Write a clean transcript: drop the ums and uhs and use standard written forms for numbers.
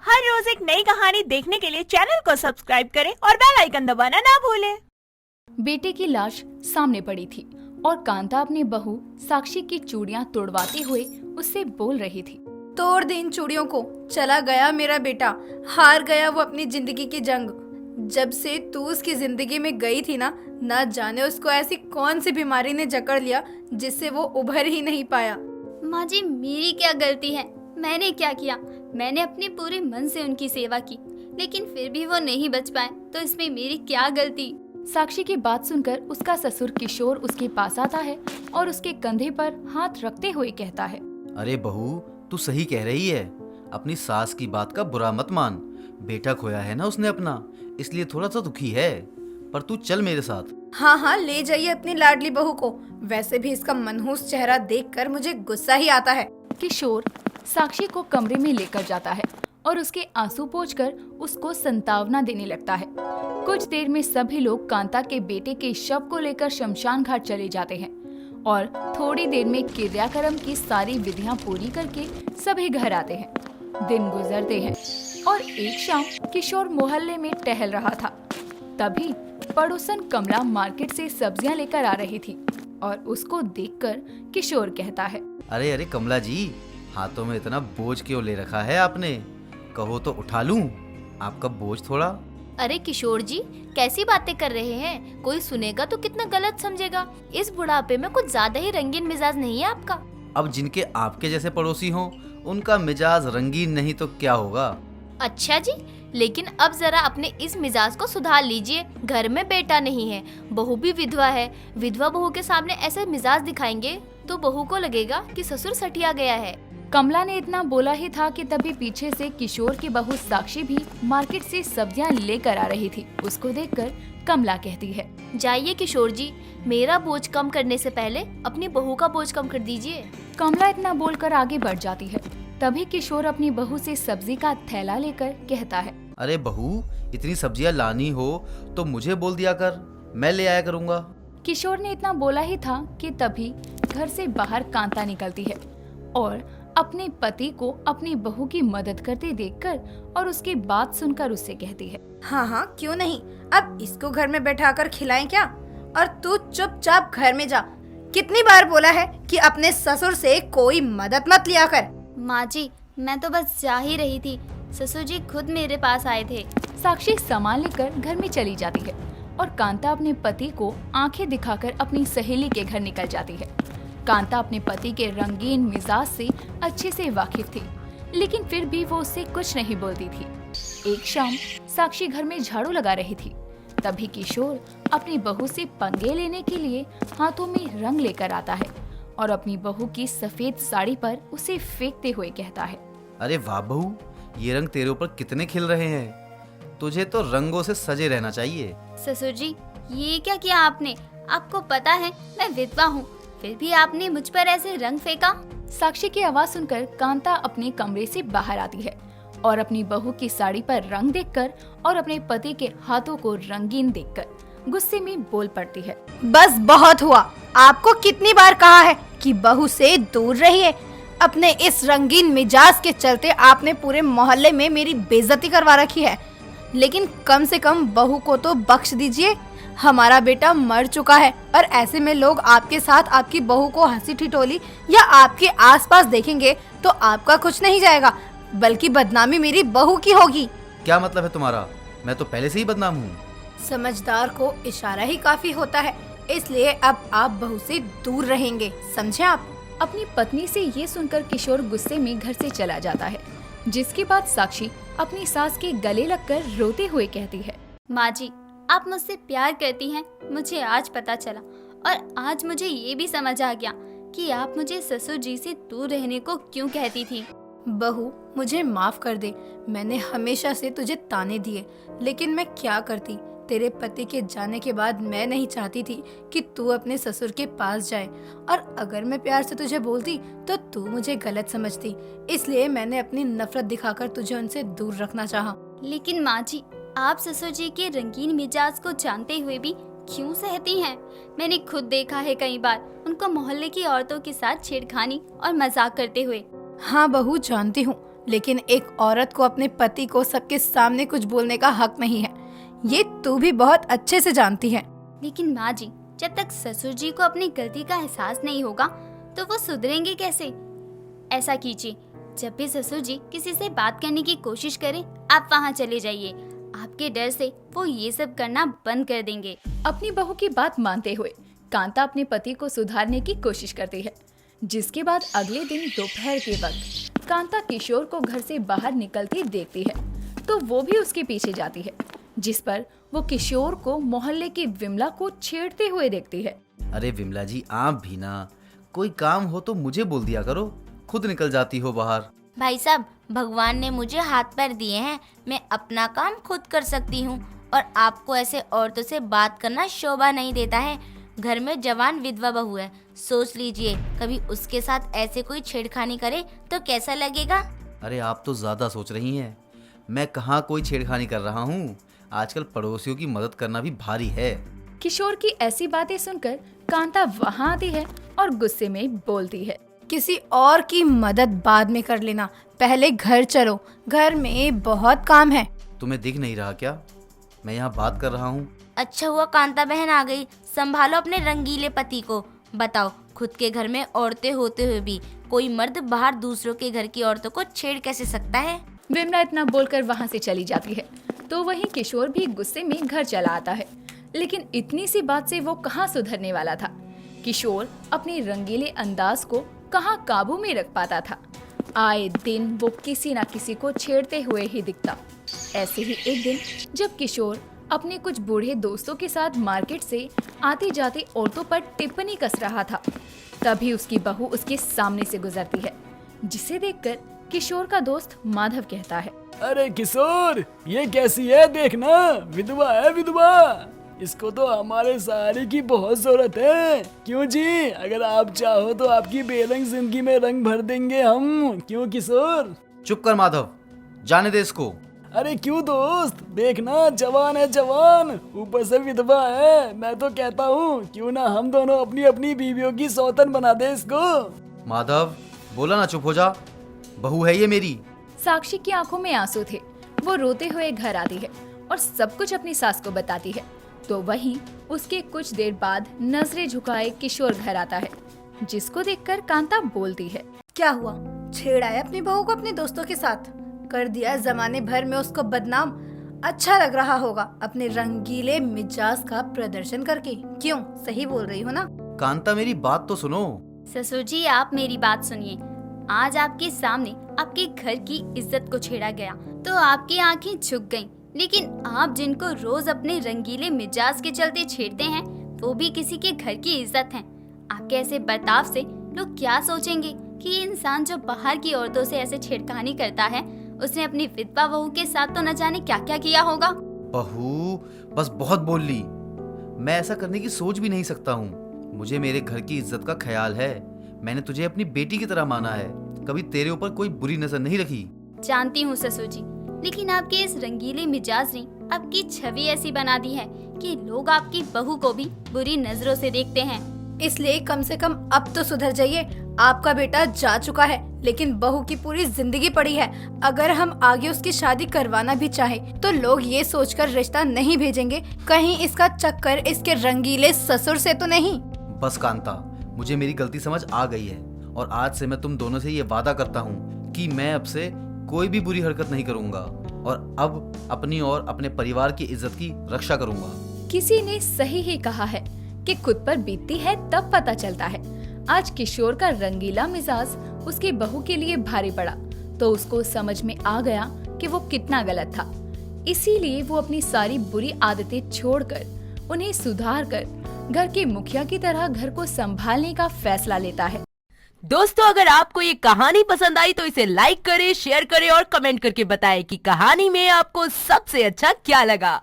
हर रोज एक नई कहानी देखने के लिए चैनल को सब्सक्राइब करें और बेल आइकन दबाना ना भूलें। बेटे की लाश सामने पड़ी थी और कांता अपनी बहू साक्षी की चूड़ियां तोड़वाते हुए उससे बोल रही थी। तोड़ दे इन चूड़ियों को, चला गया मेरा बेटा, हार गया वो अपनी जिंदगी की जंग। जब से तू उसकी जिंदगी में गई थी ना जाने उसको ऐसी कौन सी बीमारी ने जकड़ लिया जिससे वो उभर ही नहीं पाया। माँ जी, मेरी क्या गलती है? मैंने क्या किया? मैंने अपने पूरे मन से उनकी सेवा की, लेकिन फिर भी वो नहीं बच पाए, तो इसमें मेरी क्या गलती? साक्षी की बात सुनकर उसका ससुर किशोर उसके पास आता है और उसके कंधे पर हाथ रखते हुए कहता है, अरे बहू, तू सही कह रही है। अपनी सास की बात का बुरा मत मान। बेटा खोया है ना उसने अपना, इसलिए थोड़ा सा दुखी है। पर तू चल मेरे साथ। हाँ, ले जाइए अपनी लाडली बहू को। वैसे भी इसका मनहूस चेहरा देखकर मुझे गुस्सा ही आता है। किशोर साक्षी को कमरे में लेकर जाता है और उसके आंसू पोंछकर उसको संतावना देने लगता है। कुछ देर में सभी लोग कांता के बेटे के शव को लेकर शमशान घाट चले जाते हैं और थोड़ी देर में क्रियाक्रम की सारी विधियां पूरी करके सभी घर आते हैं। दिन गुजरते हैं और एक शाम किशोर मोहल्ले में टहल रहा था। तभी पड़ोसन कमला मार्केट से सब्जियां लेकर आ रही थी और उसको देखकर किशोर कहता है, अरे कमला जी, हाथों में इतना बोझ क्यों ले रखा है आपने? कहो तो उठा लूं आपका बोझ थोड़ा। अरे किशोर जी, कैसी बातें कर रहे हैं? कोई सुनेगा तो कितना गलत समझेगा। इस बुढ़ापे में कुछ ज्यादा ही रंगीन मिजाज नहीं है आपका। अब जिनके आपके जैसे पड़ोसी हों, उनका मिजाज रंगीन नहीं तो क्या होगा? अच्छा जी, लेकिन अब जरा अपने इस मिजाज को सुधार लीजिए। घर में बेटा नहीं है, बहू भी विधवा है। विधवा बहू के सामने ऐसे मिजाज दिखाएंगे तो बहू को लगेगा कि ससुर सठिया गया है। कमला ने इतना बोला ही था कि तभी पीछे से किशोर की बहू साक्षी भी मार्केट से सब्जियां लेकर आ रही थी। उसको देखकर कमला कहती है, जाइए किशोर जी, मेरा बोझ कम करने से पहले अपनी बहू का बोझ कम कर दीजिए। कमला इतना बोलकर आगे बढ़ जाती है। तभी किशोर अपनी बहू से सब्जी का थैला लेकर कहता है, अरे बहू, इतनी सब्जियां लानी हो तो मुझे बोल दिया कर, मैं ले आया करूँगा। किशोर ने इतना बोला ही था कि तभी घर से बाहर कांता निकलती है और अपने पति को अपनी बहू की मदद करते देखकर और उसकी बात सुनकर उससे कहती है, हाँ, क्यों नहीं। अब इसको घर में बैठाकर खिलाएं क्या? और तू चुपचाप घर में जा। कितनी बार बोला है कि अपने ससुर से कोई मदद मत लिया कर। माँ जी, मैं तो बस जा ही रही थी। ससुर जी खुद मेरे पास आए थे। साक्षी सामान लेकर घर में चली जाती है और कांता अपने पति को आंखें दिखाकर अपनी सहेली के घर निकल जाती है। कांता अपने पति के रंगीन मिजाज से अच्छे से वाकिफ थी, लेकिन फिर भी वो उससे कुछ नहीं बोलती थी। एक शाम साक्षी घर में झाड़ू लगा रही थी। तभी किशोर अपनी बहू से पंगे लेने के लिए हाथों में रंग लेकर आता है और अपनी बहू की सफेद साड़ी पर उसे फेंकते हुए कहता है, अरे वाह बहू, ये रंग तेरे ऊपर कितने खिल रहे हैं। तुझे तो रंगों से सजे रहना चाहिए। ससुर जी, ये क्या किया आपने? आपको पता है मैं विधवा हूँ, फिर भी आपने मुझ पर ऐसे रंग फेंका। साक्षी की आवाज सुनकर कांता अपने कमरे से बाहर आती है और अपनी बहू की साड़ी पर रंग देखकर और अपने पति के हाथों को रंगीन देखकर गुस्से में बोल पड़ती है, बस बहुत हुआ। आपको कितनी बार कहा है कि बहू से दूर रहिए। अपने इस रंगीन मिजाज के चलते आपने पूरे मोहल्ले में मेरी बेइज्जती करवा रखी है। लेकिन कम से कम बहू को तो बख्श दीजिए। हमारा बेटा मर चुका है और ऐसे में लोग आपके साथ आपकी बहू को हंसी ठिठोली या आपके आसपास देखेंगे तो आपका कुछ नहीं जाएगा, बल्कि बदनामी मेरी बहू की होगी। क्या मतलब है तुम्हारा? मैं तो पहले से ही बदनाम हूँ। समझदार को इशारा ही काफी होता है, इसलिए अब आप बहू से दूर रहेंगे, समझे आप? अपनी पत्नी से ये सुनकर किशोर गुस्से में घर से चला जाता है, जिसके बाद साक्षी अपनी सास के गले लगकर रोते हुए कहती है, माँ जी, आप मुझसे प्यार करती हैं, मुझे आज पता चला। और आज मुझे ये भी समझ आ गया कि आप मुझे ससुर जी से दूर रहने को क्यों कहती थी। बहू, मुझे माफ कर दे। मैंने हमेशा से तुझे ताने दिए, लेकिन मैं क्या करती। तेरे पति के जाने के बाद मैं नहीं चाहती थी कि तू अपने ससुर के पास जाए, और अगर मैं प्यार से तुझे बोलती तो तू मुझे गलत समझती। इसलिए मैंने अपनी नफरत दिखाकर तुझे उनसे दूर रखना चाहा। लेकिन माँ जी, आप ससुर जी के रंगीन मिजाज को जानते हुए भी क्यों सहती हैं? मैंने खुद देखा है कई बार उनको मोहल्ले की औरतों के साथ छेड़खानी और मजाक करते हुए। हाँ बहू, जानती हूँ, लेकिन एक औरत को अपने पति को सबके सामने कुछ बोलने का हक नहीं है। ये तू भी बहुत अच्छे से जानती है। लेकिन माँ जी, जब तक ससुर जी को अपनी गलती का एहसास नहीं होगा तो वो सुधरेंगे कैसे? ऐसा कीजिए, जब भी ससुर जी किसी से बात करने की कोशिश करें, आप वहाँ चले जाइए। आपके डर से वो ये सब करना बंद कर देंगे। अपनी बहू की बात मानते हुए कांता अपने पति को सुधारने की कोशिश करती है, जिसके बाद अगले दिन दोपहर के वक्त कांता किशोर को घर से बाहर निकलती देखती है तो वो भी उसके पीछे जाती है, जिस पर वो किशोर को मोहल्ले की विमला को छेड़ते हुए देखती है। अरे विमला जी, आप भी ना, कोई काम हो तो मुझे बोल दिया करो, खुद निकल जाती हो बाहर। भाई साहब, भगवान ने मुझे हाथ पैर दिए हैं, मैं अपना काम खुद कर सकती हूँ और आपको ऐसे औरतों से बात करना शोभा नहीं देता है। घर में जवान विधवा बहू है, सोच लीजिए कभी उसके साथ ऐसे कोई छेड़खानी करे तो कैसा लगेगा। अरे आप तो ज्यादा सोच रही हैं, मैं कहाँ कोई छेड़खानी कर रहा हूँ। आजकल पड़ोसियों की मदद करना भी भारी है। किशोर की ऐसी बातें सुनकर कांता वहाँ आती है और गुस्से में बोलती है, किसी और की मदद बाद में कर लेना, पहले घर चलो, घर में बहुत काम है। तुम्हें दिख नहीं रहा क्या, मैं यहाँ बात कर रहा हूँ। अच्छा हुआ कांता बहन आ गई, संभालो अपने रंगीले पति को। बताओ, खुद के घर में औरतें होते हुए भी कोई मर्द बाहर दूसरों के घर की औरतों को छेड़ कैसे सकता है। विमला इतना बोलकर वहाँ से चली जाती है तो वहीं किशोर भी गुस्से में घर चला आता है, लेकिन इतनी सी बात से वो कहाँ सुधरने वाला था। किशोर अपने रंगीले अंदाज को कहाँ काबू में रख पाता था। आए दिन वो किसी न किसी को छेड़ते हुए ही दिखता। ऐसे ही एक दिन जब किशोर अपने कुछ बूढ़े दोस्तों के साथ मार्केट से आती जाती औरतों पर टिप्पणी कस रहा था, तभी उसकी बहू उसके सामने से गुजरती है, जिसे देखकर किशोर का दोस्त माधव कहता है, अरे किशोर, ये कैसी है देखना, विधवा है विधवा। इसको तो हमारे सहारे की बहुत जरूरत है। क्यों जी, अगर आप चाहो तो आपकी बेरंग जिंदगी में रंग भर देंगे हम। क्यों किशोर? चुप कर माधव, जाने दे इसको। अरे क्यों दोस्त, देखना जवान है जवान, ऊपर से विधवा है। मैं तो कहता हूँ क्यों ना हम दोनों अपनी अपनी बीवियों की सौतन बना दे इसको। माधव, बोला ना चुप हो जा, बहू है ये मेरी। साक्षी की आंखों में आंसू थे। वो रोते हुए घर आती है और सब कुछ अपनी सास को बताती है। तो वहीं उसके कुछ देर बाद नजरें झुकाए किशोर घर आता है, जिसको देखकर कांता बोलती है, क्या हुआ? छेड़ा है अपनी बहू को अपने दोस्तों के साथ, कर दिया जमाने भर में उसको बदनाम। अच्छा लग रहा होगा अपने रंगीले मिजाज का प्रदर्शन करके। क्यों, सही बोल रही हो ना? कांता, मेरी बात तो सुनो। ससुर जी, आप मेरी बात सुनिए। आज आपके सामने आपके घर की इज्जत को छेड़ा गया तो आपकी आंखें झुक गईं। लेकिन आप जिनको रोज अपने रंगीले मिजाज के चलते छेड़ते हैं, वो भी किसी के घर की इज्जत हैं। आपके ऐसे बर्ताव से लोग क्या सोचेंगे कि ये इंसान जो बाहर की औरतों से ऐसे छेड़खानी करता है, उसने अपनी विधवा बहू के साथ तो न जाने क्या क्या किया होगा। बहू, बस बहुत बोल ली। मैं ऐसा करने की सोच भी नहीं सकता हूँ। मुझे मेरे घर की इज्जत का ख्याल है। मैंने तुझे अपनी बेटी की तरह माना है, कभी तेरे ऊपर कोई बुरी नजर नहीं रखी। जानती हूँ ससुर जी, लेकिन आपके इस रंगीले मिजाज ने आपकी छवि ऐसी बना दी है कि लोग आपकी बहू को भी बुरी नजरों से देखते हैं। इसलिए कम से कम अब तो सुधर जाइए। आपका बेटा जा चुका है, लेकिन बहू की पूरी जिंदगी पड़ी है। अगर हम आगे उसकी शादी करवाना भी चाहें, तो लोग ये सोचकर रिश्ता नहीं भेजेंगे कहीं इसका चक्कर इसके रंगीले ससुर से तो नहीं। बस कांता, मुझे मेरी गलती समझ आ गई है और आज से मैं तुम दोनों से ये वादा करता हूँ कि मैं अब से कोई भी बुरी हरकत नहीं करूँगा और अब अपनी और अपने परिवार की इज्जत की रक्षा करूँगा। किसी ने सही ही कहा है कि खुद पर बीतती है तब पता चलता है। आज किशोर का रंगीला मिजाज उसकी बहू के लिए भारी पड़ा तो उसको समझ में आ गया कि वो कितना गलत था। इसीलिए वो अपनी सारी बुरी आदतें छोड़कर उन्हें सुधार कर घर के मुखिया की तरह घर को संभालने का फैसला लेता है। दोस्तों, अगर आपको ये कहानी पसंद आई तो इसे लाइक करें, शेयर करें और कमेंट करके बताएं कि कहानी में आपको सबसे अच्छा क्या लगा।